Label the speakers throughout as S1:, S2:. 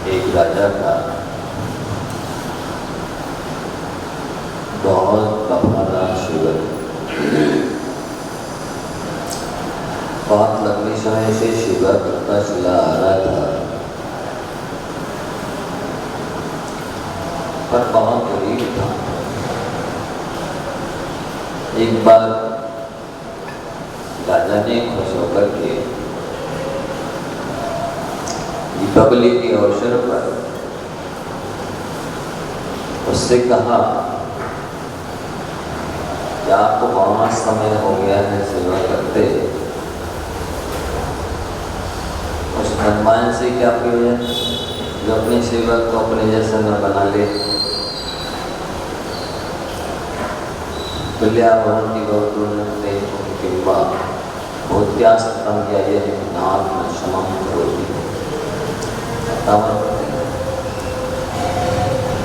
S1: एक राजा का बहुत वफादार सेवक, बहुत लंबी समय से सेवा करता चला आ रहा था, पर बहुत गरीब था। एक बार राजा ने खुश होकर के दीपावली के अवसर पर उससे कहा कि आपको बहुत समय हो गया है सेवा करते, उस धनवान से क्या प्रयोजन जो अपनी सेवा को अपने जैसा न बना ले। तुल्यावरण की गौतुलते किंवा भूत्यास्तम या यह नाम क्षमम करोगी।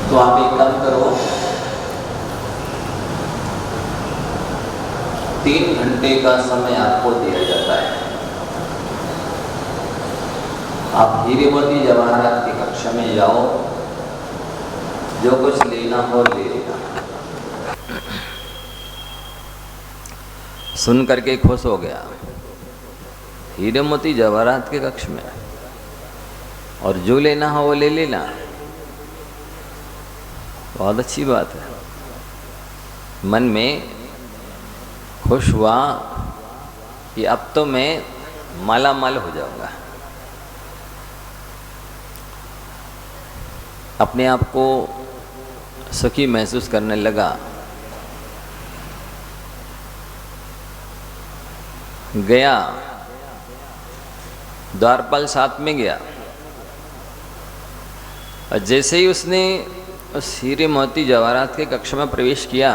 S1: तो आप एक काम करो, 3 घंटे का समय आपको दिया जाता है। आप हीरेमती जवाहरात की कक्षा में जाओ, जो कुछ लेना हो ले लेना। सुन करके खुश हो गया, हीरेमती जवाहरात के कक्ष में, और जो लेना हो वो ले लेना। बहुत अच्छी बात है। मन में खुश हुआ कि अब तो मैं माला माल हो जाऊंगा। अपने आप को सुखी महसूस करने लगा। गया, द्वारपाल साथ में गया, और जैसे ही उसने उस हीरे मोती जवाहरात के कक्ष में प्रवेश किया,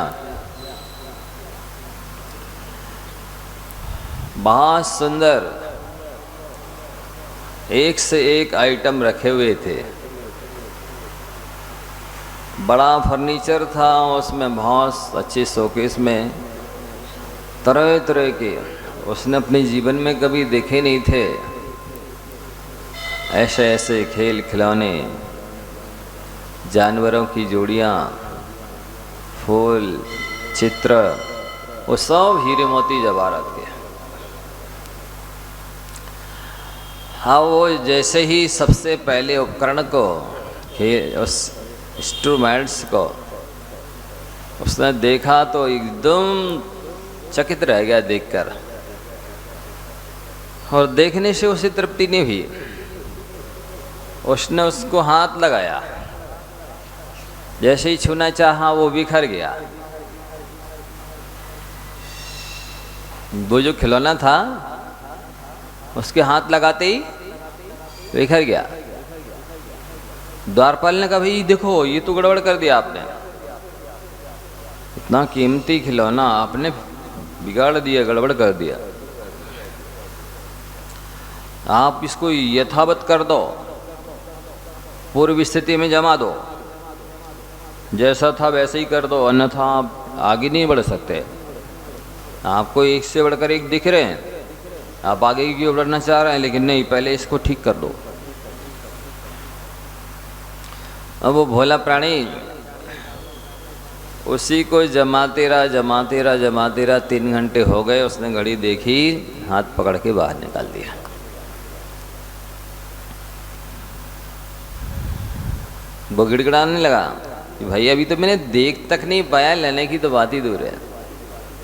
S1: बहुत सुंदर एक से एक आइटम रखे हुए थे। बड़ा फर्नीचर था, उसमें बहुत अच्छे शोकेस में तरह तरह के उसने अपने जीवन में कभी देखे नहीं थे। ऐसे ऐसे खेल खिलौने, जानवरों की जोड़ियाँ, फूल, चित्र, वो सब हीरे मोती जवाहरात के। हाँ, वो जैसे ही सबसे पहले उपकरण को, उस इंस्ट्रूमेंट्स को उसने देखा तो एकदम चकित रह गया देखकर, और देखने से उसे तृप्ति नहीं हुई। उसने उसको हाथ लगाया, जैसे ही छूना चाहा वो बिखर गया। वो जो खिलौना था उसके हाथ लगाते ही बिखर गया। द्वारपाल ने कहा, भाई देखो ये तो गड़बड़ कर दिया आपने, इतना कीमती खिलौना आपने बिगाड़ दिया, गड़बड़ कर दिया। आप इसको यथावत कर दो, पूर्व स्थिति में जमा दो, जैसा था वैसे ही कर दो, अन्यथा आप आगे नहीं बढ़ सकते। आपको एक से बढ़कर एक दिख रहे हैं, आप आगे की ओर बढ़ना चाह रहे हैं, लेकिन नहीं, पहले इसको ठीक कर दो। अब वो भोला प्राणी उसी को जमाते रहा, जमाते रहा, जमाते रहा। 3 घंटे हो गए, उसने घड़ी देखी, हाथ पकड़ के बाहर निकाल दिया। वो गिड़गिड़ाने लगा कि भाई अभी तो मैंने देख तक नहीं पाया, लेने की तो बात ही दूर है।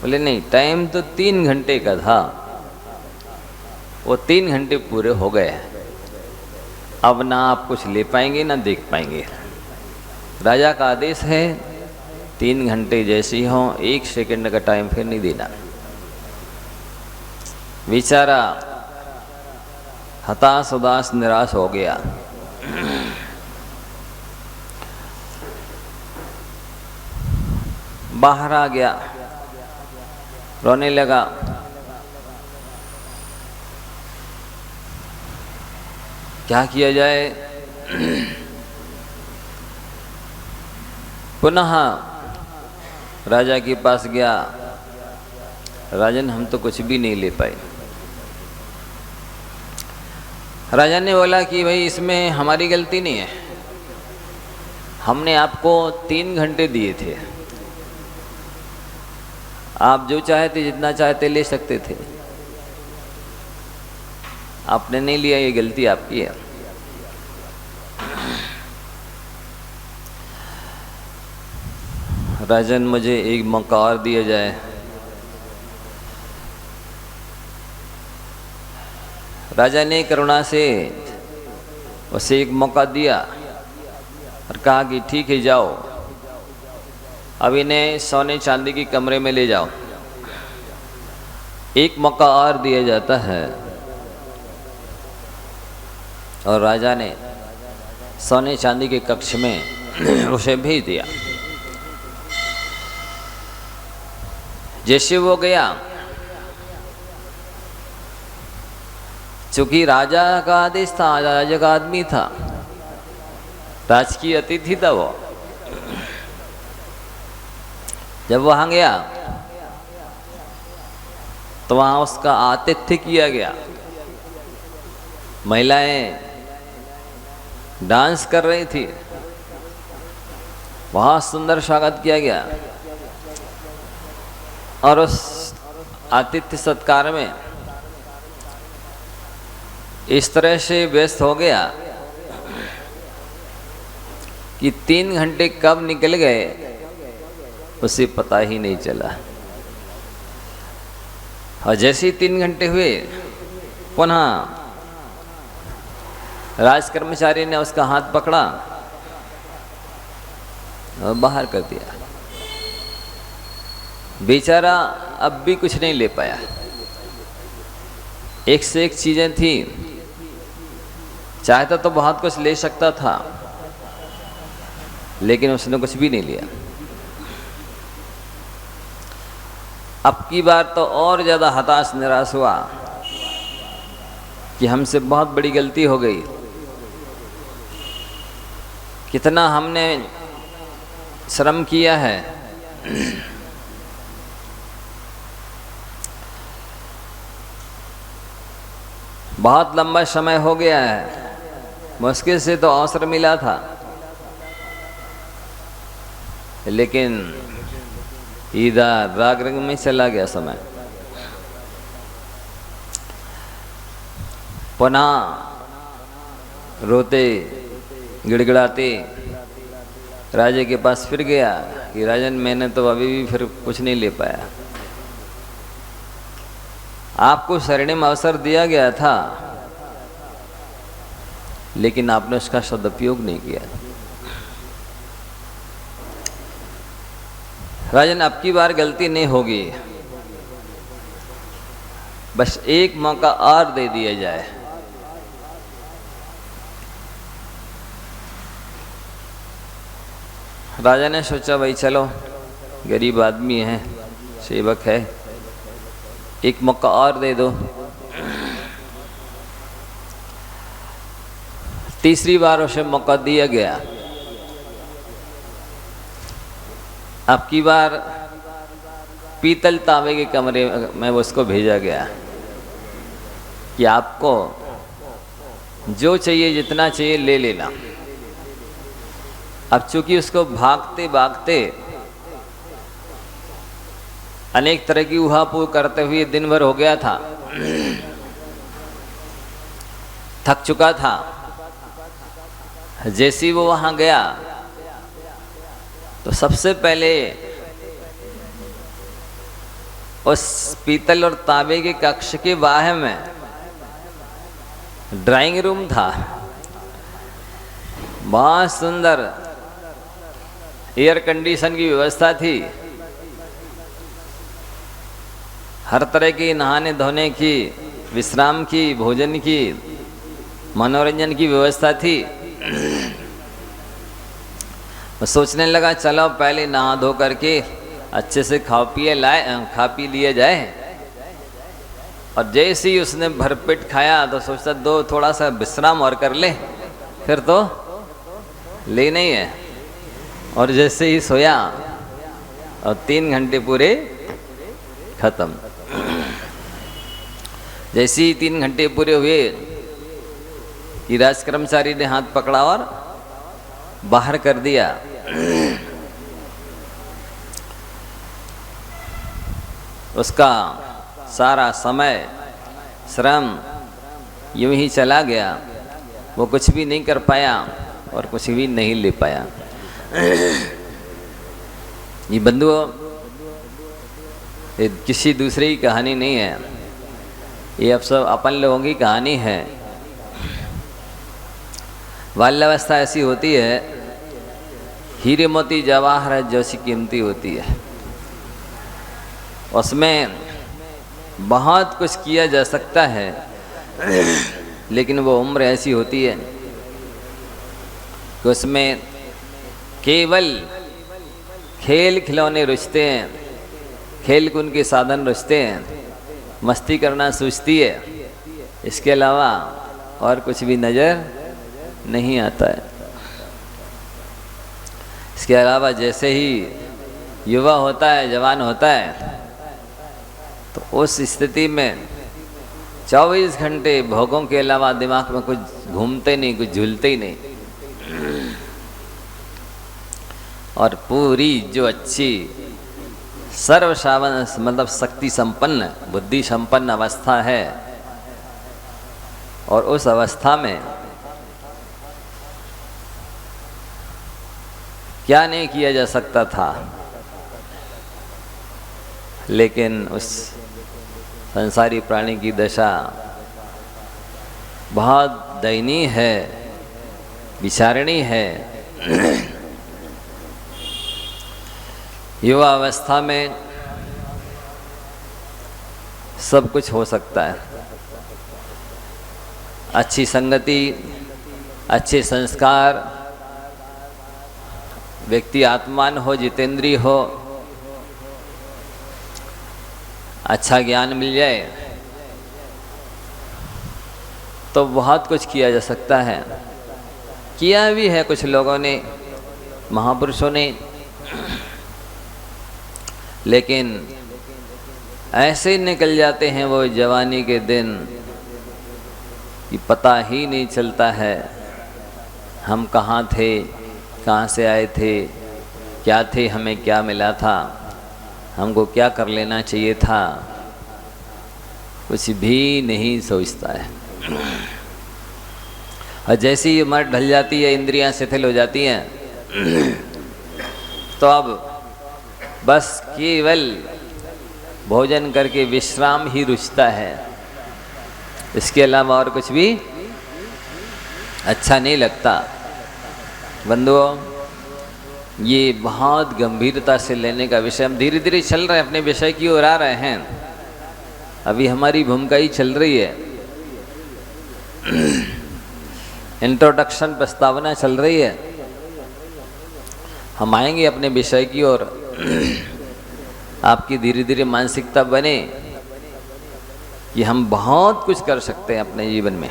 S1: बोले नहीं, टाइम तो 3 घंटे का था, वो 3 घंटे पूरे हो गए, अब ना आप कुछ ले पाएंगे ना देख पाएंगे। राजा का आदेश है, 3 घंटे जैसी हो, 1 सेकंड का टाइम फिर नहीं देना। बेचारा हताश, उदास, निराश हो गया। बाहर आ गया, रोने लगा। क्या किया जाए? पुनः राजा के पास गया। राजन, हम तो कुछ भी नहीं ले पाए। राजा ने बोला कि भाई इसमें हमारी गलती नहीं है, हमने आपको 3 घंटे दिए थे, आप जो चाहते जितना चाहते ले सकते थे, आपने नहीं लिया, ये गलती आपकी है। राजन मुझे एक मौका और दिया जाए। राजा ने करुणा से उसे एक मौका दिया और कहा कि ठीक है जाओ, अब इन्हें सोने चांदी के कमरे में ले जाओ। एक मौका और दिया जाता है और राजा ने सोने चांदी के कक्ष में उसे भेज दिया। जैसे वो गया, चूंकि राजा का आदेश था, राजा का आदमी था, राजकीय अतिथि था वो, जब वहां गया तो वहां उसका आतिथ्य किया गया। महिलाएं डांस कर रही थी, बहुत सुंदर स्वागत किया गया और उस आतिथ्य सत्कार में इस तरह से व्यस्त हो गया कि 3 घंटे कब निकल गए उसे पता ही नहीं चला। और जैसे ही 3 घंटे हुए, पुनः राज कर्मचारी ने उसका हाथ पकड़ा और बाहर कर दिया। बेचारा अब भी कुछ नहीं ले पाया, एक से एक चीजें थी, चाहता तो बहुत कुछ ले सकता था, लेकिन उसने कुछ भी नहीं लिया। अब की बार तो और ज़्यादा हताश निराश हुआ कि हमसे बहुत बड़ी गलती हो गई, कितना हमने श्रम किया है। बहुत लंबा समय हो गया है, मुश्किल से तो अवसर मिला था, लेकिन इधर राग रंग में चला गया समय। पुनः रोते गिड़गिड़ाते राजा के पास फिर गया कि राजन मैंने तो अभी भी फिर कुछ नहीं ले पाया, आपको स्वर्णिम अवसर दिया गया था लेकिन आपने उसका सदुपयोग नहीं किया। राजन अब की बार गलती नहीं होगी, बस एक मौका और दे दिया जाए। राजा ने सोचा भाई चलो, गरीब आदमी है, सेवक है, एक मौका और दे दो। तीसरी बार उसे मौका दिया गया। अब की बार पीतल तांबे के कमरे में उसको भेजा गया कि आपको जो चाहिए जितना चाहिए ले लेना। अब चूंकि उसको भागते भागते अनेक तरह की उहापोह करते हुए दिन भर हो गया था, थक चुका था। जैसे ही वो वहां गया तो सबसे पहले उस पीतल और तांबे के कक्ष के बाहर में ड्राइंग रूम था, बहुत सुंदर एयर कंडीशन की व्यवस्था थी, हर तरह की नहाने धोने की, विश्राम की, भोजन की, मनोरंजन की व्यवस्था थी। मैं सोचने लगा चलो पहले नहा धो करके अच्छे से खा पी लिया जाए। और जैसे ही उसने भरपेट खाया तो सोचता दो थोड़ा सा विश्राम और कर ले, फिर तो लेना ही है। और जैसे ही सोया और 3 घंटे पूरे खत्म। जैसे ही 3 घंटे पूरे हुए कि राज कर्मचारी ने हाथ पकड़ा और बाहर कर दिया। उसका सारा समय श्रम यूं ही चला गया, वो कुछ भी नहीं कर पाया और कुछ भी नहीं ले पाया। ये बंधुओं, ये किसी दूसरे की कहानी नहीं है, ये अब सब अपन लोगों की कहानी है। बाल्यावस्था ऐसी होती है, हीरे मोती जवाहर जैसी कीमती होती है। उसमें बहुत कुछ किया जा सकता है, लेकिन वो उम्र ऐसी होती है कि उसमें केवल खेल खिलौने रुचते हैं, खेल कूद के साधन रुचते हैं, मस्ती करना सूझती है, इसके अलावा और कुछ भी नज़र नहीं आता है। इसके अलावा जैसे ही युवा होता है, जवान होता है, तो उस स्थिति में 24 घंटे भोगों के अलावा दिमाग में कुछ घूमते नहीं, कुछ झूलते ही नहीं। और पूरी जो अच्छी सर्वसावन मतलब शक्ति संपन्न, बुद्धि संपन्न अवस्था है, और उस अवस्था में क्या नहीं किया जा सकता था। लेकिन उस संसारी प्राणी की दशा बहुत दयनीय है, विचारणीय है। युवा अवस्था में सब कुछ हो सकता है। अच्छी संगति, अच्छे संस्कार, व्यक्ति आत्मान हो, जितेंद्रीय हो, अच्छा ज्ञान मिल जाए तो बहुत कुछ किया जा सकता है। किया भी है कुछ लोगों ने, महापुरुषों ने, लेकिन ऐसे निकल जाते हैं वो जवानी के दिन कि पता ही नहीं चलता है हम कहाँ थे, कहाँ से आए थे, क्या थे, हमें क्या मिला था, हमको क्या कर लेना चाहिए था, कुछ भी नहीं सोचता है। और जैसी ही उम्र ढल जाती है, इंद्रियां शिथिल हो जाती हैं, तो अब बस केवल भोजन करके विश्राम ही रुचता है, इसके अलावा और कुछ भी अच्छा नहीं लगता। बंधुओं, ये बहुत गंभीरता से लेने का विषय। हम धीरे धीरे चल रहे हैं, अपने विषय की ओर आ रहे हैं। अभी हमारी भूमिका ही चल रही है, इंट्रोडक्शन प्रस्तावना चल रही है। हम आएंगे अपने विषय की ओर। आपकी धीरे धीरे मानसिकता बने कि हम बहुत कुछ कर सकते हैं अपने जीवन में।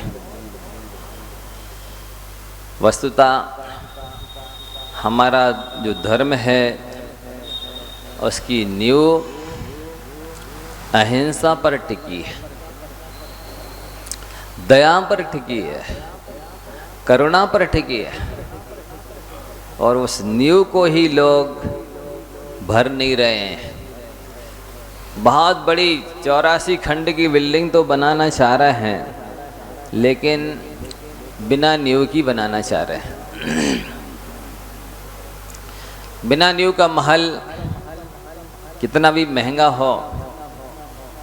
S1: वस्तुतः हमारा जो धर्म है उसकी नींव अहिंसा पर टिकी है, दया पर टिकी है, करुणा पर टिकी है, और उस नींव को ही लोग भर नहीं रहे हैं। बहुत बड़ी 84 खंड की बिल्डिंग तो बनाना चाह रहे हैं, लेकिन बिना नींव की बनाना चाह रहे हैं। बिना नींव का महल कितना भी महंगा हो,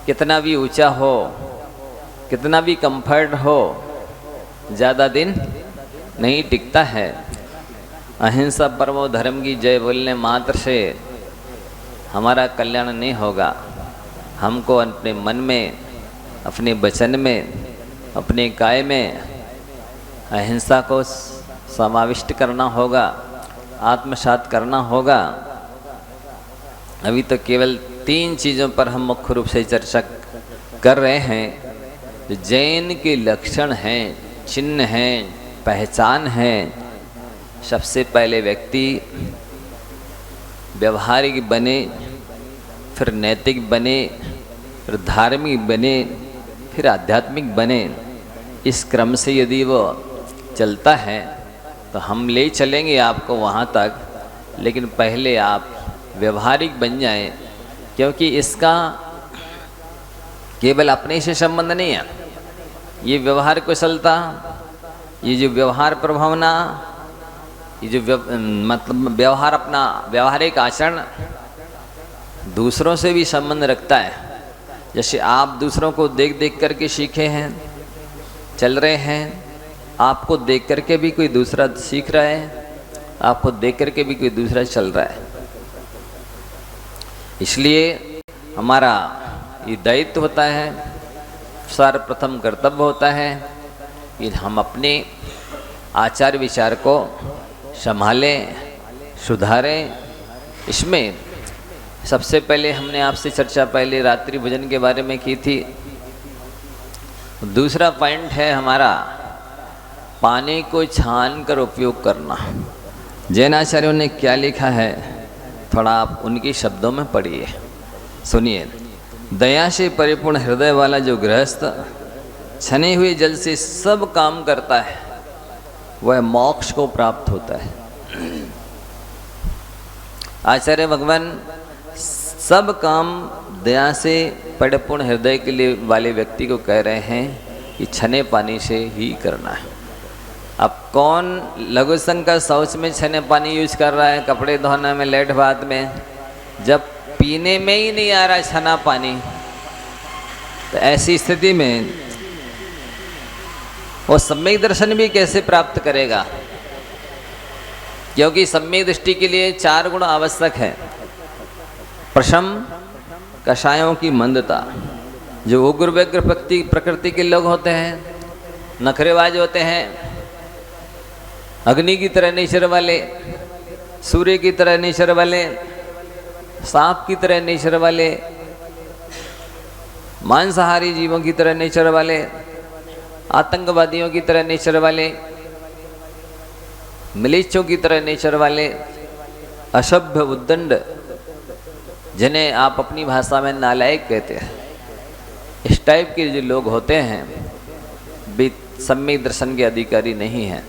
S1: कितना भी ऊंचा हो, कितना भी कंफर्ट हो, ज़्यादा दिन नहीं टिकता है। अहिंसा परमो धर्म की जय बोलने मात्र से हमारा कल्याण नहीं होगा। हमको अपने मन में, अपने वचन में, अपने काय में अहिंसा को समाविष्ट करना होगा, आत्मसात करना होगा। अभी तो केवल 3 चीज़ों पर हम मुख्य रूप से चर्चा कर रहे हैं, जो जैन के लक्षण हैं, चिन्ह हैं, पहचान है। सबसे पहले व्यक्ति व्यवहारिक बने, फिर नैतिक बने, फिर धार्मिक बने, फिर आध्यात्मिक बने। इस क्रम से यदि वो चलता है तो हम ले चलेंगे आपको वहाँ तक, लेकिन पहले आप व्यवहारिक बन जाएं, क्योंकि इसका केवल अपने से संबंध नहीं है। ये व्यवहार कुशलता, ये जो व्यवहार प्रभावना, ये जो मतलब व्यवहार, अपना व्यवहारिक आचरण दूसरों से भी संबंध रखता है। जैसे आप दूसरों को देख देख करके सीखे हैं, चल रहे हैं, आपको देख करके भी कोई दूसरा सीख रहा है, आपको देख करके भी कोई दूसरा चल रहा है। इसलिए हमारा ये दायित्व होता है, सर्वप्रथम कर्तव्य होता है कि हम अपने आचार विचार को संभालें, सुधारें। इसमें सबसे पहले हमने आपसे चर्चा पहले रात्रि भोजन के बारे में की थी। दूसरा पॉइंट है हमारा पानी को छान कर उपयोग करना। जैन आचार्यों ने क्या लिखा है, थोड़ा आप उनके शब्दों में पढ़िए, सुनिए। दया से परिपूर्ण हृदय वाला जो गृहस्थ छने हुए जल से सब काम करता है, वह मोक्ष को प्राप्त होता है। आचार्य भगवान सब काम दया से परिपूर्ण हृदय के लिए वाले व्यक्ति को कह रहे हैं कि छने पानी से ही करना है। अब कौन लघु संघ का शौच में छने पानी यूज कर रहा है, कपड़े धोने में, लेट भात में, जब पीने में ही नहीं आ रहा छना पानी, तो ऐसी स्थिति में वो सम्यक दर्शन भी कैसे प्राप्त करेगा? क्योंकि सम्यक दृष्टि के लिए 4 गुण आवश्यक है। प्रशम कषायों की मंदता, जो उग्र व्यग्र प्रकृति के लोग होते हैं, नखरेबाज होते हैं, अग्नि की तरह नेचर वाले, सूर्य की तरह नेचर वाले, सांप की तरह नेचर वाले, मांसाहारी जीवों की तरह नेचर वाले, आतंकवादियों की तरह नेचर वाले, मिलिच्छों की तरह नेचर वाले, असभ्य उद्दंड, जिन्हें आप अपनी भाषा में नालायक कहते हैं, इस टाइप के जो लोग होते हैं वे सम्यक दर्शन के अधिकारी नहीं हैं।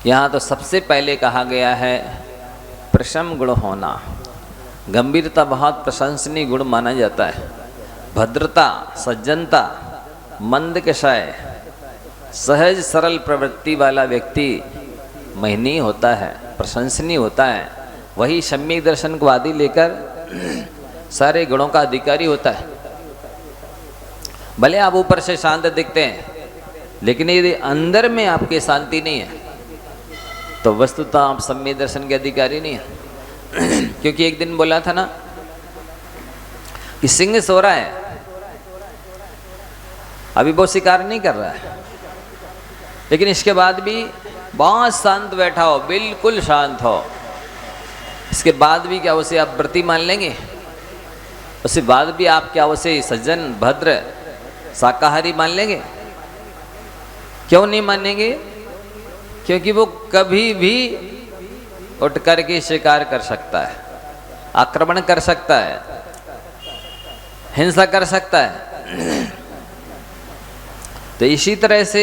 S1: यहाँ तो सबसे पहले कहा गया है प्रशम गुण होना। गंभीरता बहुत प्रशंसनीय गुण माना जाता है। भद्रता, सज्जनता, मंद कषाय, सहज सरल प्रवृत्ति वाला व्यक्ति महनीय होता है, प्रशंसनीय होता है। वही सम्यक दर्शन को आदि लेकर सारे गुणों का अधिकारी होता है। भले आप ऊपर से शांत दिखते हैं, लेकिन यदि अंदर में आपके शांति नहीं है तो वस्तुतः आप सम्यक दर्शन के अधिकारी नहीं है। क्योंकि एक दिन बोला था ना कि सिंह सो रहा है, अभी वो शिकार नहीं कर रहा है, लेकिन इसके बाद भी बहुत शांत बैठा हो, बिल्कुल शांत हो, इसके बाद भी क्या उसे आप व्रती मान लेंगे? उसके बाद भी आप क्या उसे सज्जन, भद्र, शाकाहारी मान लेंगे? क्यों नहीं मानेंगे? क्योंकि वो कभी भी उठ करके शिकार कर सकता है, आक्रमण कर सकता है, हिंसा कर सकता है। तो इसी तरह से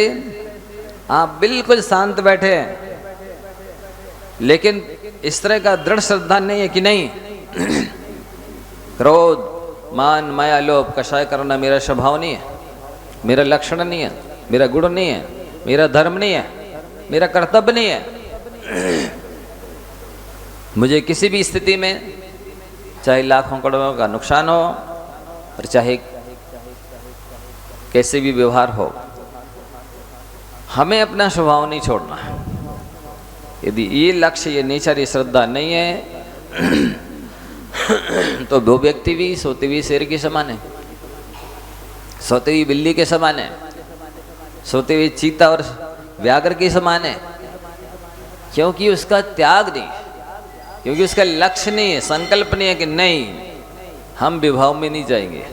S1: आप बिल्कुल शांत बैठे हैं, लेकिन इस तरह का दृढ़ श्रद्धा नहीं है कि नहीं क्रोध, मान, माया, लोभ, कषाय करना मेरा स्वभाव नहीं है, मेरा लक्षण नहीं है, मेरा गुण नहीं है, मेरा धर्म नहीं है, मेरा कर्तव्य नहीं है। मुझे किसी भी स्थिति में, चाहे लाखों करोड़ों का नुकसान हो और चाहे कैसे भी व्यवहार हो, हमें अपना स्वभाव नहीं छोड़ना है। यदि ये लक्ष्य, ये नेचर, ये श्रद्धा नहीं है तो दो व्यक्ति भी सोती हुई शेर के समान है, सोती हुई बिल्ली के समान है, सोते हुए चीता और व्याघ्र के समान है। क्योंकि उसका त्याग नहीं, क्योंकि उसका लक्ष्य नहीं है, संकल्प नहीं है कि नहीं हम विभाव में नहीं जाएंगे,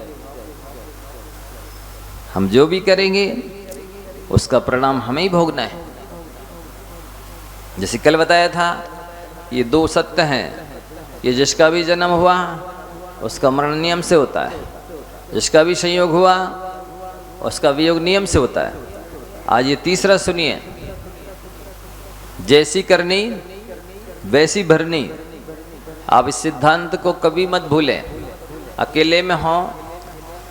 S1: हम जो भी करेंगे उसका परिणाम हमें ही भोगना है। जैसे कल बताया था, ये 2 सत्य हैं, ये जिसका भी जन्म हुआ उसका मरण नियम से होता है, जिसका भी संयोग हुआ उसका वियोग नियम से होता है। आज ये तीसरा सुनिए, जैसी करनी वैसी भरनी। आप इस सिद्धांत को कभी मत भूलें। अकेले में हो,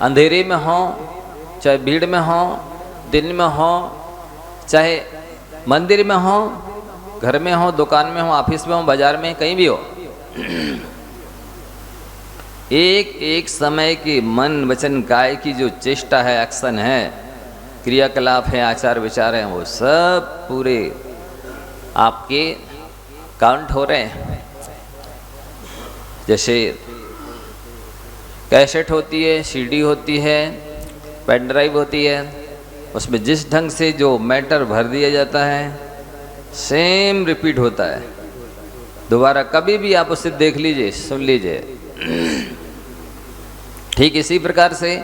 S1: अंधेरे में हो, चाहे भीड़ में हो, दिन में हो, चाहे मंदिर में हो, घर में हो, दुकान में हो, ऑफिस में हो, बाजार में, कहीं भी हो, एक एक समय की मन वचन काय की जो चेष्टा है, एक्शन है, क्रियाकलाप है, आचार विचार हैं, वो सब पूरे आपके काउंट हो रहे हैं। जैसे कैसेट होती है, सीडी होती है, पेन ड्राइव होती है, उसमें जिस ढंग से जो मैटर भर दिया जाता है सेम रिपीट होता है। दोबारा कभी भी आप उसे देख लीजिए, सुन लीजिए। ठीक इसी प्रकार से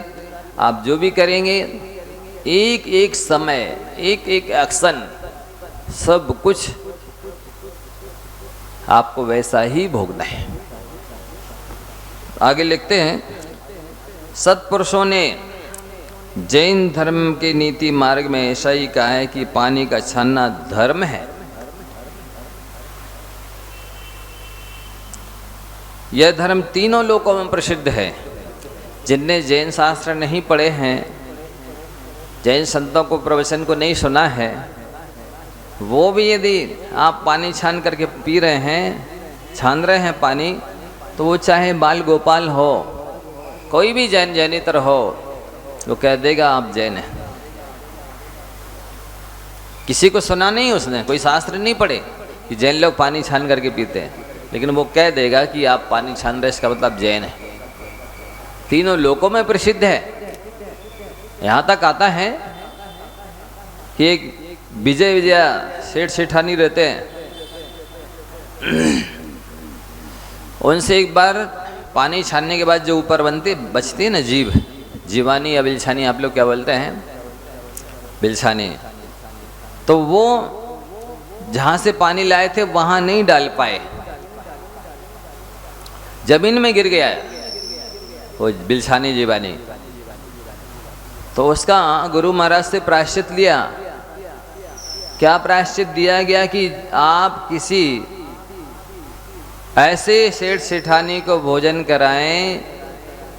S1: आप जो भी करेंगे, एक एक समय, एक एक एक्शन, सब कुछ आपको वैसा ही भोगना है। आगे लिखते हैं, सत्पुरुषों ने जैन धर्म के नीति मार्ग में ऐसा ही कहा है कि पानी का छानना धर्म है। यह धर्म तीनों लोकों में प्रसिद्ध है। जिनने जैन शास्त्र नहीं पढ़े हैं, जैन संतों को प्रवचन को नहीं सुना है, वो भी यदि आप पानी छान करके पी रहे हैं, छान रहे हैं पानी, तो वो चाहे बाल गोपाल हो, कोई भी जैन जैनेतर हो, वो कह देगा आप जैन हैं। किसी को सुना नहीं उसने, कोई शास्त्र नहीं पढ़े कि जैन लोग पानी छान करके पीते हैं, लेकिन वो कह देगा कि आप पानी छान रहे, इसका मतलब जैन है। तीनों लोकों में प्रसिद्ध है। यहाँ तक आता है कि एक विजय विजया सेठ सेठानी रहते हैं, उनसे एक बार पानी छानने के बाद जो ऊपर बचती है ना जीभ, जीवानी या बिलछानी, आप लोग क्या बोलते हैं, बिलछानी, तो वो जहाँ से पानी लाए थे वहाँ नहीं डाल पाए, जमीन में गिर गया वो बिलछानी जीवानी। तो उसका गुरु महाराज से प्रायश्चित लिया। क्या प्रायश्चित दिया गया कि आप किसी ऐसे सेठ सेठानी को भोजन कराएं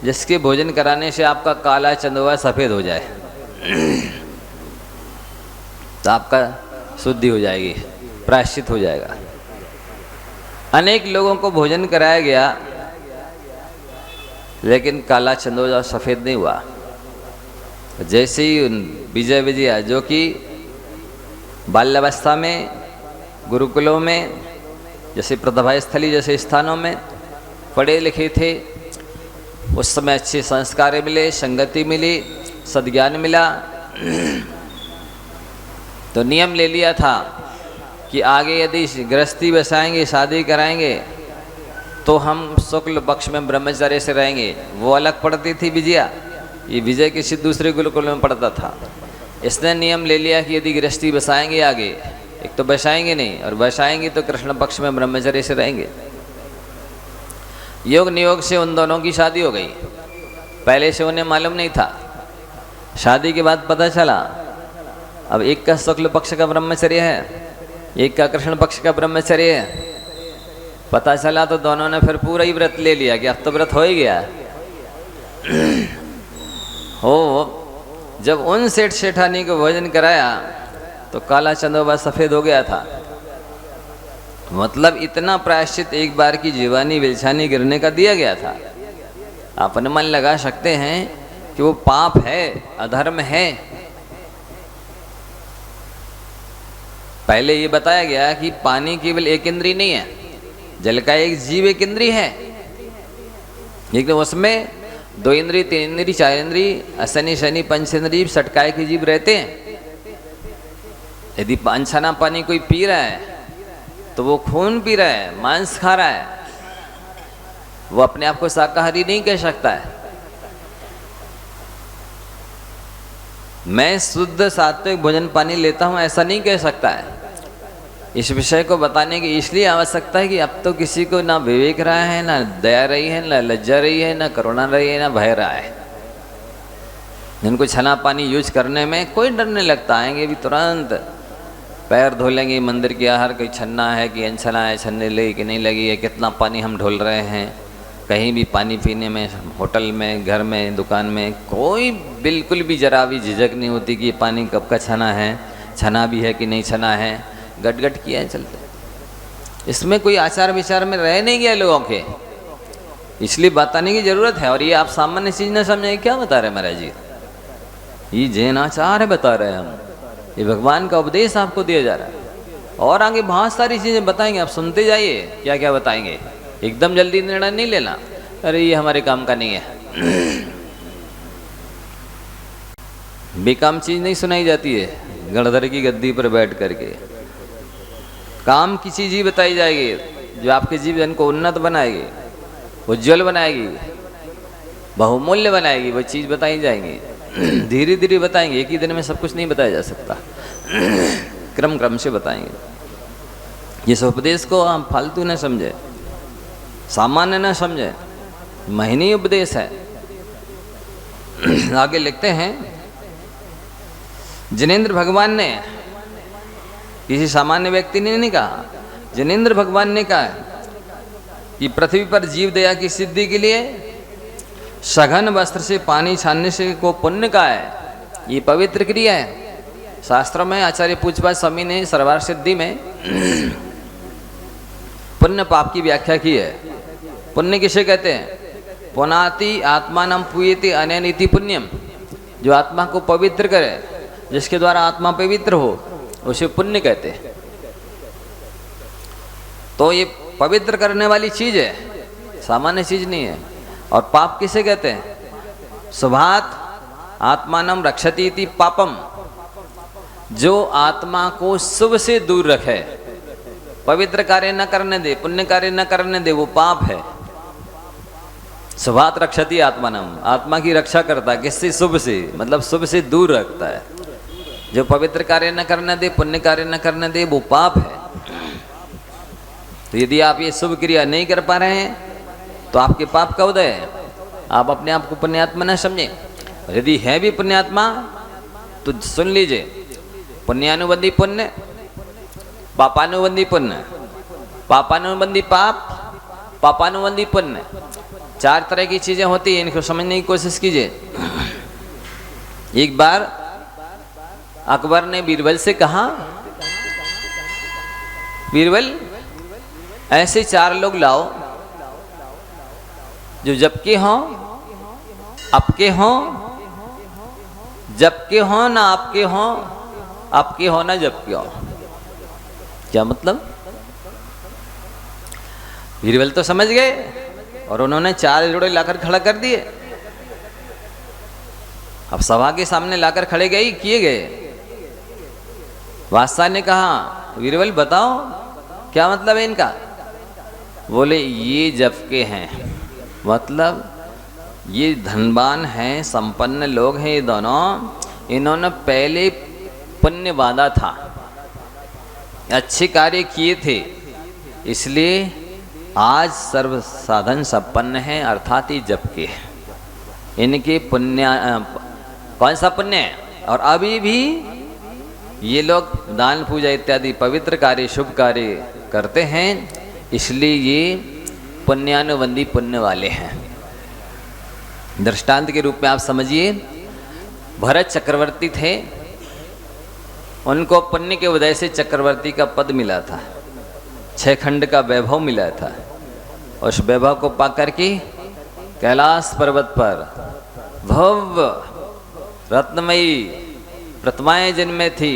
S1: जिसके भोजन कराने से आपका काला चंदवा सफ़ेद हो जाए, तो आपका शुद्धि हो जाएगी, प्रायश्चित हो जाएगा। अनेक लोगों को भोजन कराया गया, लेकिन काला चंदवा सफ़ेद नहीं हुआ। जैसे ही विजय विजया, जो कि बाल्यावस्था में गुरुकुलों में, जैसे प्रतिभा स्थली जैसे स्थानों में पढ़े लिखे थे, उस समय अच्छे संस्कार मिले, संगति मिली, सद्ज्ञान मिला, तो नियम ले लिया था कि आगे यदि गृहस्थी बसाएंगे, शादी कराएंगे, तो हम शुक्ल पक्ष में ब्रह्मचर्य से रहेंगे। वो अलग पढ़ती थी विजया, ये विजय किसी दूसरे गुरुकुल में पढ़ता था। इसने नियम ले लिया कि यदि गृहस्थी बसाएंगे आगे, एक तो बसाएंगे नहीं, और बसाएंगे तो कृष्ण पक्ष में ब्रह्मचर्य से रहेंगे। योग नियोग से उन दोनों की शादी हो गई। पहले से उन्हें मालूम नहीं था, शादी के बाद पता चला। अब एक का शुक्ल पक्ष का ब्रह्मचर्य है, एक का कृष्ण पक्ष का ब्रह्मचर्य है। पता चला तो दोनों ने फिर पूरा ही व्रत ले लिया कि अब तो व्रत हो ही गया। हो जब उन सेठ सेठानी को भोजन कराया तो काला चंदोबा सफ़ेद हो गया था। मतलब इतना प्रायश्चित एक बार की जीवानी बिलछानी गिरने का दिया गया था। आप अपने मन लगा सकते हैं कि वो पाप है, अधर्म है। पहले ये बताया गया कि पानी केवल एक इंद्री नहीं है, जल का एक जीव एक इंद्री है, लेकिन उसमें 2 इंद्री, 3 इंद्री, 4 इंद्री, असनी शनि पंचेंद्री, सटकाए के जीव रहते हैं। यदि अनछना पानी कोई पी रहा है तो वो खून पी रहा है, मांस खा रहा है, वो अपने आप को शाकाहारी नहीं कह सकता है। मैं शुद्ध सात्विक भोजन पानी लेता हूँ ऐसा नहीं कह सकता है। इस विषय को बताने की इसलिए आवश्यकता है कि अब तो किसी को ना विवेक रहा है, ना दया रही है, ना लज्जा रही है, ना करुणा रही है, ना भय रहा है। जिनको छना पानी यूज करने में कोई डर नहीं लगता, आएंगे भी तुरंत, पैर धो लेंगे मंदिर के बाहर, कोई छन्ना है कि अनछना है, छन्ने लगी कि नहीं लगी है, कितना पानी हम ढोल रहे हैं, कहीं भी पानी पीने में, होटल में, घर में, दुकान में, कोई बिल्कुल भी जरा भी झिझक नहीं होती कि पानी कब का छना है, छना भी है कि नहीं छना है, गट गट किया चलते। इसमें कोई आचार विचार में रह नहीं गया लोगों के, इसलिए बताने की जरूरत है। और ये आप सामान्य चीज न समझे, क्या बता रहे महाराज जी, ये जैन आचार है बता रहे हैं हम, ये भगवान का उपदेश आपको दिया जा रहा है। और आगे बहुत सारी चीजें बताएंगे, आप सुनते जाइए क्या क्या बताएंगे, एकदम जल्दी निर्णय नहीं लेना, अरे ये हमारे काम का नहीं है। बेकाम चीज नहीं सुनाई जाती है गणधर की गद्दी पर बैठ करके, काम की चीज ही बताई जाएगी जो आपके जीवन को उन्नत बनाएगी, उज्जवल बनाएगी, बहुमूल्य बनाएगी, वो चीज बताई जाएंगी। धीरे धीरे बताएंगे, एक ही दिन में सब कुछ नहीं बताया जा सकता, क्रम क्रम से बताएंगे। इस उपदेश को आप फालतू न समझे, सामान्य न समझे, महीनी उपदेश है। आगे लिखते हैं, जिनेंद्र भगवान ने, किसी सामान्य व्यक्ति ने नहीं कहा, जिनेंद्र भगवान ने कहा कि पृथ्वी पर जीव दया की सिद्धि के लिए सघन वस्त्र से पानी छानने से को पुण्य का है, ये पवित्र क्रिया है। शास्त्रों में आचार्य पूज्यपाद स्वामी ने सर्वार्थ सिद्धि में पुण्य पाप की व्याख्या की है। पुण्य किसे कहते हैं? पुनाति आत्मानं पूयते अनेनिति पुण्यम, जो आत्मा को पवित्र करे, जिसके द्वारा आत्मा पवित्र हो, उसे पुण्य कहते हैं। तो ये पवित्र करने वाली चीज है, सामान्य चीज नहीं है। और पाप किसे कहते हैं? शुभात आत्मानं रक्षति इति पापम, जो आत्मा को शुभ से दूर रखे, पवित्र कार्य न करने दे, पुण्य कार्य न करने दे, वो पाप है। शुभात रक्षति आत्मानं, आत्मा की रक्षा करता है, किससे? शुभ से, मतलब शुभ से दूर रखता है। जो पवित्र कार्य न करने दे, पुण्य कार्य न करने दे, वो पाप है। तो यदि आप ये शुभ क्रिया नहीं कर पा रहे हैं तो आपके पाप का उदय है, आप अपने आप को पुण्यात्मा न समझें। यदि है भी पुण्यात्मा तो सुन लीजिए, पुण्यानुबंधी पुण्य, पापानुबंधी पुण्य, पापानुबंधी पाप, पापानुबंधी पुण्य, चार तरह की चीजें होती हैं, इनको समझने की कोशिश कीजिए। एक बार अकबर ने बीरबल से कहा, बीरबल ऐसे चार लोग लाओ जो जबके हों, आपके हों, जबके हों ना आपके हों, आपके हों ना जबके हों। क्या मतलब? बीरबल तो समझ गए और उन्होंने चार जोड़े लाकर खड़ा कर दिए। अब सभा के सामने लाकर खड़े गए, किए गए। बादशाह ने कहा, बीरबल बताओ क्या मतलब है इनका? बोले ये जबके हैं, मतलब ये धनवान हैं, संपन्न लोग हैं ये दोनों, इन्होंने पहले पुण्य बांधा था, अच्छे कार्य किए थे, इसलिए आज सर्व साधन संपन्न हैं, अर्थात ये जबके हैं। इनके पुण्य, कौन सा पुण्य है? और अभी भी ये लोग दान पूजा इत्यादि पवित्र कार्य, शुभ कार्य करते हैं, इसलिए ये पुण्यानुबंधी पुण्य वाले हैं। दृष्टांत के रूप में आप समझिए, भरत चक्रवर्ती थे, उनको पुण्य के उदय से चक्रवर्ती का पद मिला था, 6 खंड का वैभव मिला था। उस वैभव को पाकर के कैलाश पर्वत पर भव्य रत्नमयी प्रतिमाएं जिनमें थी,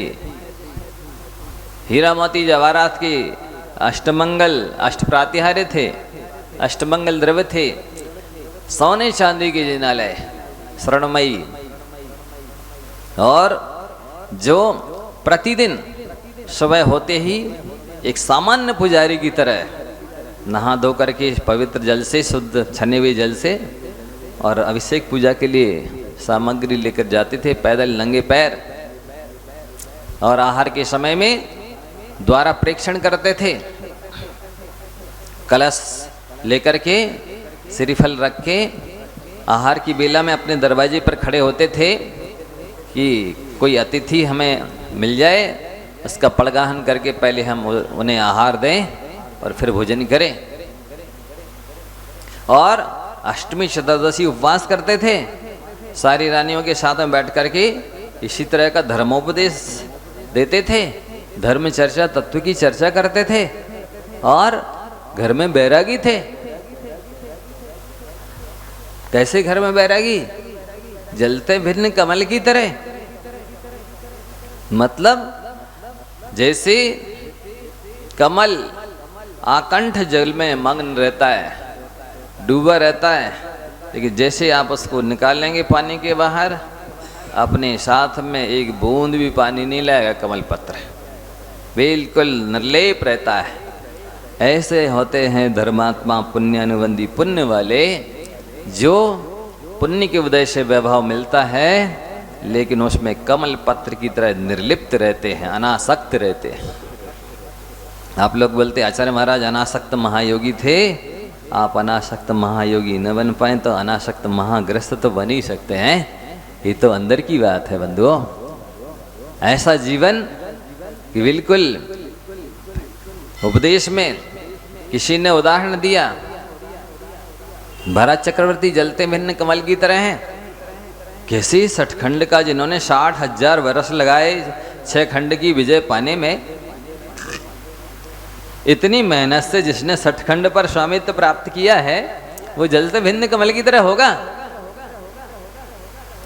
S1: हीरा मोती जवाहरात की अष्टमंगल, अष्टप्रातिहार्य थे, अष्टमंगल द्रव्य थे, सोने चांदी की जिनालय स्वर्णमयी, और जो प्रतिदिन सुबह होते ही एक सामान्य पुजारी की तरह नहा धो करके पवित्र जल से, शुद्ध छने हुए जल से, और अभिषेक पूजा के लिए सामग्री लेकर जाते थे, पैदल नंगे पैर। और आहार के समय में द्वारा प्रेक्षण करते थे, कलश लेकर के, श्रीफल रख के आहार की बेला में अपने दरवाजे पर खड़े होते थे कि कोई अतिथि हमें मिल जाए, उसका पड़गाहन करके पहले हम उन्हें आहार दें और फिर भोजन करें। और अष्टमी चतुर्दशी उपवास करते थे, सारी रानियों के साथ में बैठ करके इसी तरह का धर्मोपदेश देते थे, धर्म चर्चा, तत्व की चर्चा करते थे और घर में बैरागी थे। कैसे घर में बैरागी? जलते भिन्न कमल की तरह। मतलब जैसे कमल आकंठ जल में मग्न रहता है, डूबा रहता है, लेकिन जैसे आप उसको निकाल लेंगे पानी के बाहर, अपने साथ में एक बूंद भी पानी नहीं लाएगा कमल पत्र, बिल्कुल निर्लेप रहता है। ऐसे होते हैं धर्मात्मा पुण्यानुबंधी, पुण्य वाले, जो पुण्य के उदय से वैभव मिलता है लेकिन उसमें कमल पत्र की तरह निर्लिप्त रहते हैं, अनासक्त रहते हैं। आप लोग बोलते आचार्य महाराज अनासक्त महायोगी थे, आप अनासक्त महायोगी न बन पाए तो अनासक्त महाग्रस्त तो बन ही सकते हैं। ये तो अंदर की बात है बंधुओं। ऐसा जीवन कि बिल्कुल उपदेश में किसी ने उदाहरण दिया, भरत चक्रवर्ती जलते भिन्न कमल की तरह हैं। किसी सठखंड का जिन्होंने 60,000 वर्ष लगाए 6 खंड की विजय पाने में, इतनी मेहनत से जिसने सठखंड पर स्वामित्व प्राप्त किया है, वो जलते भिन्न कमल की तरह होगा?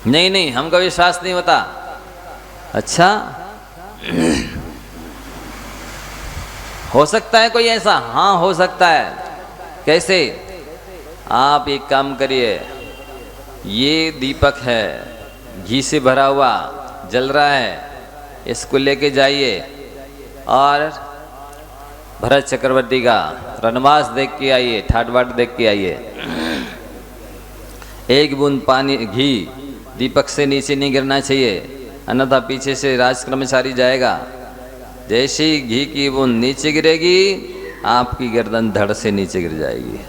S1: नहीं नहीं, हमको विश्वास नहीं होता। अच्छा, हो सकता है कोई ऐसा? हाँ हो सकता है। कैसे? आप एक काम करिए, ये दीपक है, घी से भरा हुआ जल रहा है, इसको लेके जाइए और भरत चक्रवर्ती का रनवास देख के आइए, ठाट बाट देख के आइए। एक बूंद पानी घी दीपक से नीचे नहीं गिरना चाहिए, अन्यथा पीछे से राज कर्मचारी जाएगा। जैसे ही घी की बूंद नीचे गिरेगी, आपकी गर्दन धड़ से नीचे गिर जाएगी।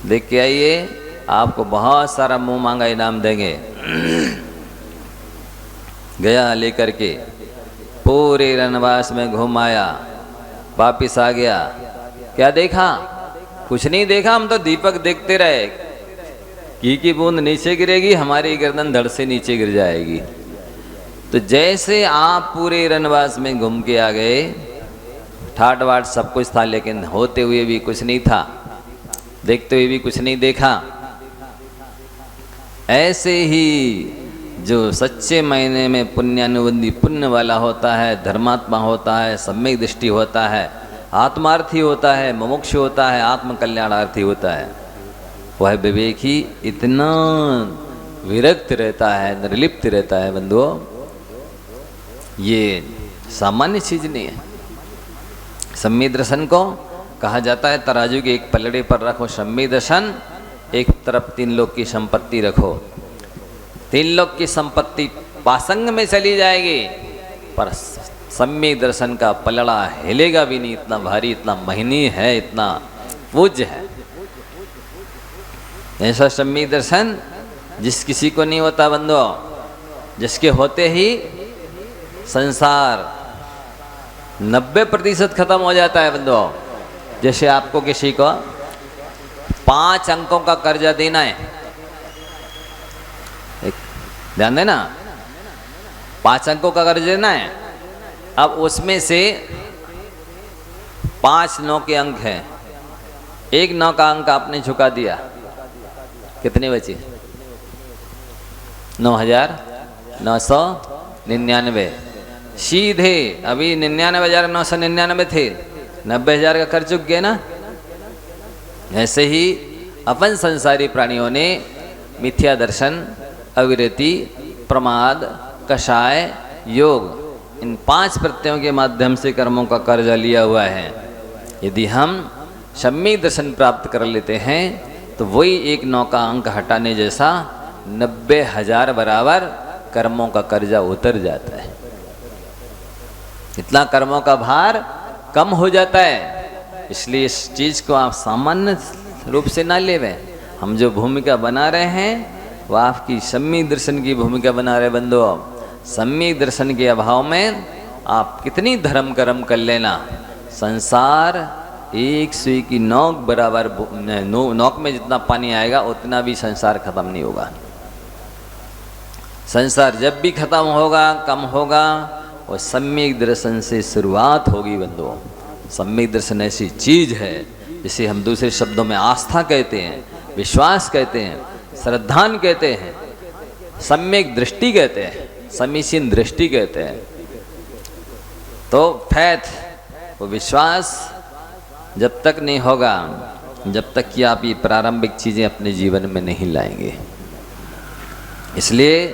S1: देख के आइए, आपको बहुत सारा मुंह मांगा इनाम देंगे। गया लेकर के पूरे रनवास में घूम आया, वापिस आ गया। क्या देखा? कुछ नहीं देखा, हम तो दीपक देखते रहे। घी की बूंद नीचे गिरेगी, हमारी गर्दन धड़ से नीचे गिर जाएगी। तो जैसे आप पूरे रनवास में घूम के आ गए, ठाट वाट सब कुछ था, लेकिन होते हुए भी कुछ नहीं था, देखते हुए भी कुछ नहीं देखा। ऐसे ही जो सच्चे मायने में पुण्यानुबंधी, पुण्य वाला होता है, धर्मात्मा होता है, सम्यक दृष्टि होता है, आत्मार्थी होता है, मुमुक्षु होता है, आत्म कल्याणार्थी होता है, वह विवेकी इतना विरक्त रहता है, निर्लिप्त रहता है बंधुओं, ये सामान्य चीज नहीं है। सम्यक दर्शन को कहा जाता है तराजू के एक पलड़े पर रखो सम्यक दर्शन, एक तरफ 3 लोक की संपत्ति रखो। 3 लोक की संपत्ति पासंग में चली जाएगी, पर सम्यक दर्शन का पलड़ा हिलेगा भी नहीं, इतना भारी, इतना महीनी है, इतना पूज्य है। ऐसा सम्यक दर्शन जिस किसी को नहीं होता बंधुओं, जिसके होते ही संसार 90% खत्म हो जाता है बंधुओं। जैसे आपको किसी को 5 अंकों का कर्जा देना है, ध्यान देना, 5 अंकों का कर्ज देना है। अब उसमें से 5 9 के अंक हैं, 1 9 का अंक आपने चुका दिया, कितने बचे? 9,999। सीधे अभी 99,999 थे, 90,000 का कर चुक गए ना। ऐसे ही अपन संसारी प्राणियों ने मिथ्या दर्शन, अविरति, प्रमाद, कषाय, योग, इन 5 प्रत्ययों के माध्यम से कर्मों का कर्जा लिया हुआ है। यदि हम सम्यक दर्शन प्राप्त कर लेते हैं तो वही 1 9 का अंक हटाने जैसा 90,000 बराबर कर्मों का कर्जा उतर जाता है। इतना कर्मों का भार कम हो जाता है। इसलिए इस चीज को आप सामान्य रूप से ना लेवें। हम जो भूमिका बना रहे हैं वह आपकी सम्यक दर्शन की भूमिका बना रहे बंधुओं। सम्यक दर्शन के अभाव में आप कितनी धर्म कर्म कर लेना, संसार एक सुई की नोक बराबर, नोक में जितना पानी आएगा उतना भी संसार खत्म नहीं होगा। संसार जब भी खत्म होगा, कम होगा, और सम्यक दर्शन से शुरुआत होगी बंधुओं। सम्यक दर्शन ऐसी चीज है जिसे हम दूसरे शब्दों में आस्था कहते हैं, विश्वास कहते हैं, श्रद्धान कहते हैं, सम्यक दृष्टि कहते हैं, समीचीन दृष्टि कहते हैं। तो फैथ, वो विश्वास जब तक नहीं होगा जब तक कि आप ये प्रारंभिक चीज़ें अपने जीवन में नहीं लाएंगे। इसलिए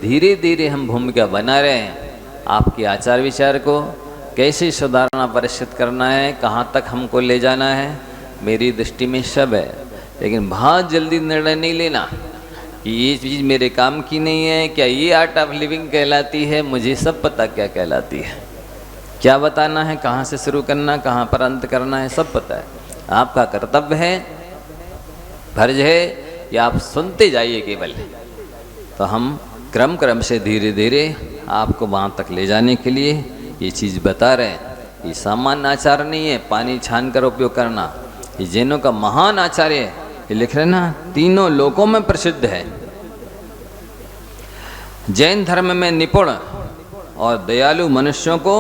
S1: धीरे धीरे हम भूमिका बना रहे हैं। आपके आचार विचार को कैसे सुधारना, परिष्कृत करना है, कहाँ तक हमको ले जाना है, मेरी दृष्टि में सब है। लेकिन बहुत जल्दी निर्णय नहीं लेना कि ये चीज़ मेरे काम की नहीं है, क्या ये आर्ट ऑफ लिविंग कहलाती है, मुझे सब पता क्या कहलाती है, क्या बताना है, कहाँ से शुरू करना, कहाँ पर अंत करना है, सब पता है। आपका कर्तव्य है, फर्ज है, या आप सुनते जाइए केवल। तो हम क्रम क्रम से धीरे धीरे आपको वहाँ तक ले जाने के लिए ये चीज़ बता रहे हैं। ये सामान्य आचार नहीं है पानी छान कर उपयोग करना, ये जैनों का महान आचार्य है। ये लिख रहे ना, तीनों लोकों में प्रसिद्ध है। जैन धर्म में निपुण और दयालु मनुष्यों को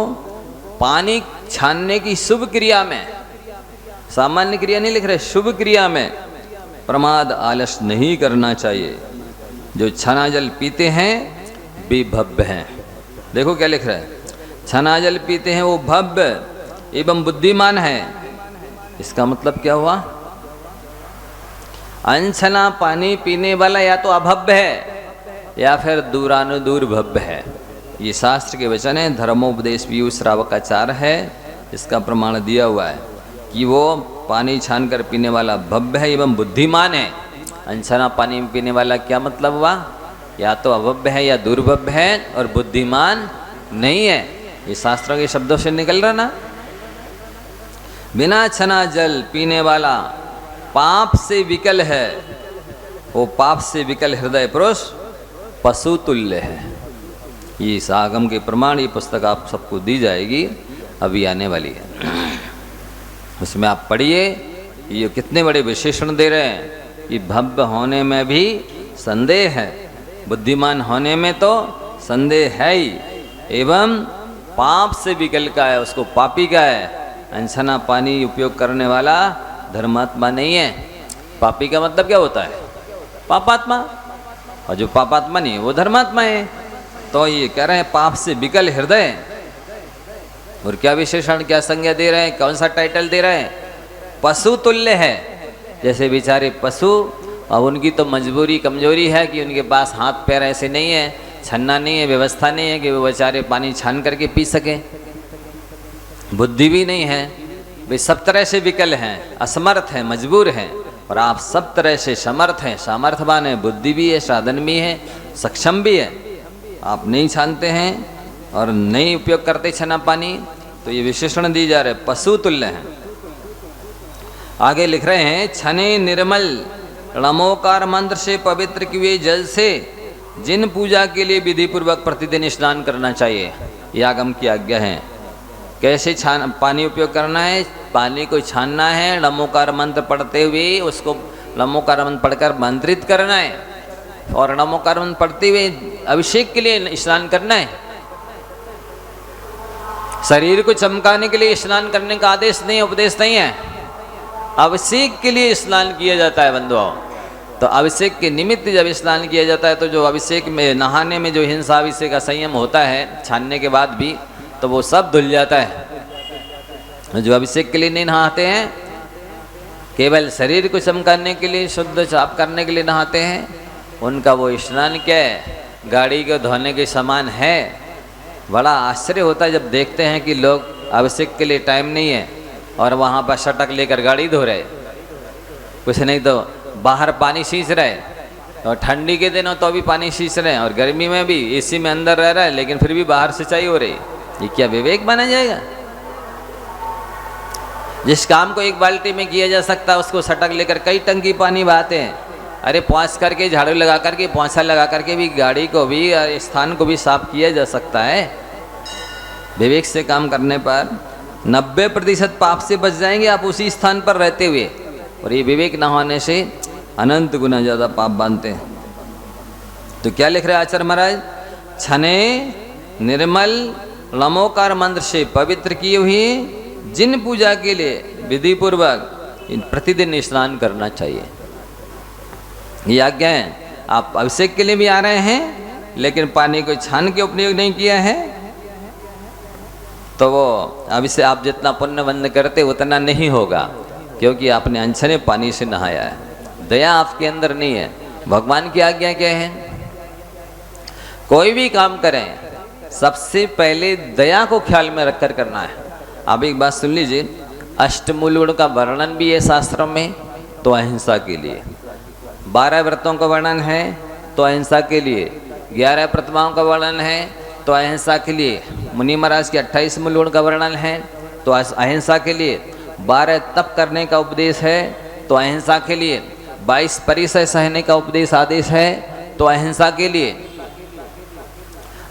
S1: पानी छानने की शुभ क्रिया में, सामान्य क्रिया नहीं लिख रहे, शुभ क्रिया में प्रमाद आलस नहीं करना चाहिए। जो छना जल पीते हैं वे भव्य हैं। देखो क्या लिख रहा है, छना जल पीते हैं वो भव्य एवं बुद्धिमान है। इसका मतलब क्या हुआ, अनछना पानी पीने वाला या तो अभव्य है या फिर दूरानुदूर भव्य है। ये शास्त्र के वचन है, धर्मोपदेश पीयूष श्रावकाचार है, इसका प्रमाण दिया हुआ है कि वो पानी छान कर पीने वाला भव्य है एवं बुद्धिमान है। अनछना पानी पीने वाला क्या मतलब हुआ, या तो अभव्य है या दुर्भव्य है और बुद्धिमान नहीं है। ये शास्त्रों के शब्दों से निकल रहा ना। बिना छना जल पीने वाला पाप से विकल है, वो पाप से विकल हृदय पुरुष पशु तुल्य है। ये इस आगम के प्रमाण, ये पुस्तक आप सबको दी जाएगी, अभी आने वाली है। उसमें आप पढ़िए, ये कितने बड़े विशेषण दे रहे हैं। ये भव्य होने में भी संदेह है, बुद्धिमान होने में तो संदेह है ही, एवं पाप से विकल का है, उसको पापी का है। अनछना पानी उपयोग करने वाला धर्मात्मा नहीं है। पापी का मतलब क्या होता है, पापात्मा, और जो पापात्मा नहीं है वो धर्मात्मा है। तो ये कह रहे हैं पाप से विकल हृदय। और क्या विशेषण, क्या संज्ञा दे रहे हैं, कौन सा टाइटल दे रहे हैं, पशु तुल्य है। जैसे बेचारे पशु, और उनकी तो मजबूरी कमजोरी है कि उनके पास हाथ पैर ऐसे नहीं है, छन्ना नहीं है, व्यवस्था नहीं है कि वो बेचारे पानी छान करके पी सके, बुद्धि भी नहीं है, वे सब तरह से विकल हैं, असमर्थ हैं, मजबूर हैं। और आप सब तरह से समर्थ हैं, सामर्थ्यवान हैं, बुद्धि भी है, साधन भी है, सक्षम भी है। आप नहीं छानते हैं और नहीं उपयोग करते छना पानी, तो ये विशेषण दी जा रहे, पशु तुल्य हैं। आगे लिख रहे हैं, छने निर्मल णमोकार मंत्र से पवित्र किए जल से जिन पूजा के लिए विधि पूर्वक प्रतिदिन स्नान करना चाहिए, यह आगम की आज्ञा है। कैसे पानी उपयोग करना है, पानी को छानना है, नमोकार मंत्र पढ़ते हुए उसको नमोकार मंत्र पढ़कर मंत्रित करना है, और नमोकार मंत्र पढ़ते हुए अभिषेक के लिए स्नान करना है। शरीर को चमकाने के लिए स्नान करने का आदेश नहीं, उपदेश नहीं है, अभिषेक के लिए स्नान किया जाता है बंधुओं। तो अभिषेक के निमित्त जब स्नान किया जाता है, तो जो अभिषेक में, नहाने में जो हिंसा अभिषेक का संयम होता है छानने के बाद भी, तो वो सब धुल जाता है। जो अभिषेक के लिए नहीं नहाते हैं, केवल शरीर को चमकाने के लिए, शुद्ध साफ करने के लिए नहाते हैं, उनका वो स्नान क्या है, गाड़ी को धोने के समान है। बड़ा आश्चर्य होता है जब देखते हैं कि लोग अभिषेक के लिए टाइम नहीं है और वहाँ पर शटक लेकर गाड़ी धो रहे, कुछ नहीं तो बाहर पानी सींच रहे, और ठंडी के दिनों तो भी पानी सींच रहे हैं, और गर्मी में भी एसी में अंदर रह रहा है, लेकिन फिर भी बाहर सिंचाई हो रही। ये क्या विवेक माना जाएगा? जिस काम को एक बाल्टी में किया जा सकता है, उसको सटक लेकर कई टंकी पानी बहाते हैं। अरे पहुँच करके झाड़ू लगा करके पोंछा लगा करके भी गाड़ी को भी स्थान को भी साफ किया जा सकता है। विवेक से काम करने पर 90% पाप से बच जाएंगे आप उसी स्थान पर रहते हुए, और ये विवेक न होने से अनंत गुना ज़्यादा पाप बांधते हैं। तो क्या लिख रहे हैं आचार्य महाराज, छने निर्मल लमोकार मंत्र से पवित्र किए हुए जिन पूजा के लिए विधि पूर्वक प्रतिदिन स्नान करना चाहिए। ये आज्ञा है। आप अभिषेक के लिए भी आ रहे हैं लेकिन पानी को छान के उपयोग नहीं किया है तो वो अभिषेक आप जितना पुण्य बंद करते उतना नहीं होगा, क्योंकि आपने अनछने पानी से नहाया है। दया आपके अंदर नहीं है। भगवान की आज्ञा क्या है, कोई भी काम करें सबसे पहले दया को ख्याल में रखकर करना है। आप एक बात सुन लीजिए, अष्टमूल गुण का वर्णन भी है शास्त्रों में तो अहिंसा के लिए, 12 व्रतों का वर्णन है तो अहिंसा के लिए, 11 प्रतिमाओं का वर्णन है तो अहिंसा के लिए, मुनि महाराज के 28 मूल गुण का वर्णन है तो अहिंसा के लिए, 12 तप करने का उपदेश है तो अहिंसा के लिए, 22 परिसय सहने का उपदेश आदेश है तो अहिंसा के लिए,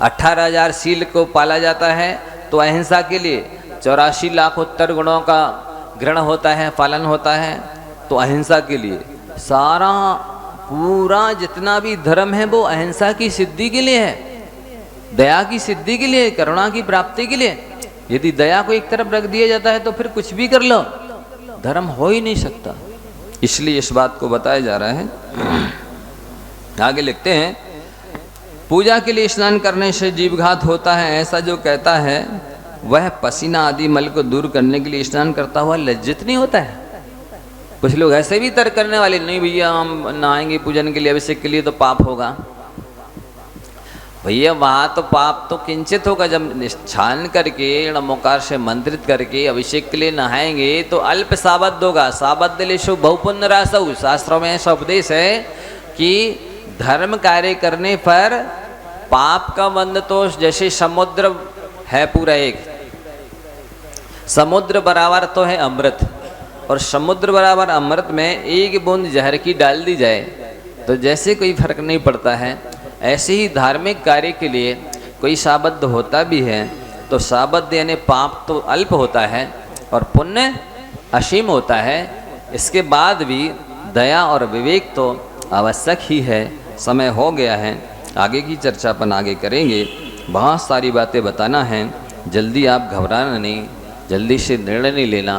S1: 18,000 शील को पाला जाता है तो अहिंसा के लिए, 84 लाख उत्तर गुणों का ग्रहण होता है, पालन होता है तो अहिंसा के लिए। सारा पूरा जितना भी धर्म है वो अहिंसा की सिद्धि के लिए है, दया की सिद्धि के लिए, करुणा की प्राप्ति के लिए। यदि दया को एक तरफ रख दिया जाता है तो फिर कुछ भी कर लो, धर्म हो ही नहीं सकता। इसलिए इस बात को बताया जा रहा है। आगे लिखते हैं, पूजा के लिए स्नान करने से जीवघात होता है, ऐसा जो कहता है वह पसीना आदि मल को दूर करने के लिए स्नान करता हुआ लज्जित नहीं होता है। कुछ लोग ऐसे भी तर्क करने वाले, नहीं भैया हम नहाएंगे पूजन के लिए, अभिषेक के लिए तो पाप होगा। भैया वहाँ तो पाप तो किंचित होगा, जब छान करके नमोकार से मंत्रित करके अभिषेक के लिए नहाएंगे तो अल्प साबद्ध होगा। साबद्ध लेशु बहुपुण्य रासौ, शास्त्रों में ऐसा उपदेश है कि धर्म कार्य करने पर पाप का बंध तो जैसे समुद्र है, पूरा एक समुद्र बराबर तो है अमृत, और समुद्र बराबर अमृत में एक बूंद जहर की डाल दी जाए तो जैसे कोई फर्क नहीं पड़ता है, ऐसे ही धार्मिक कार्य के लिए कोई साबद्ध होता भी है तो साबद्ध यानी पाप तो अल्प होता है और पुण्य असीम होता है। इसके बाद भी दया और विवेक तो आवश्यक ही है। समय हो गया है, आगे की चर्चा अपन आगे करेंगे। बहुत सारी बातें बताना है, जल्दी आप घबराना नहीं, जल्दी से निर्णय नहीं लेना।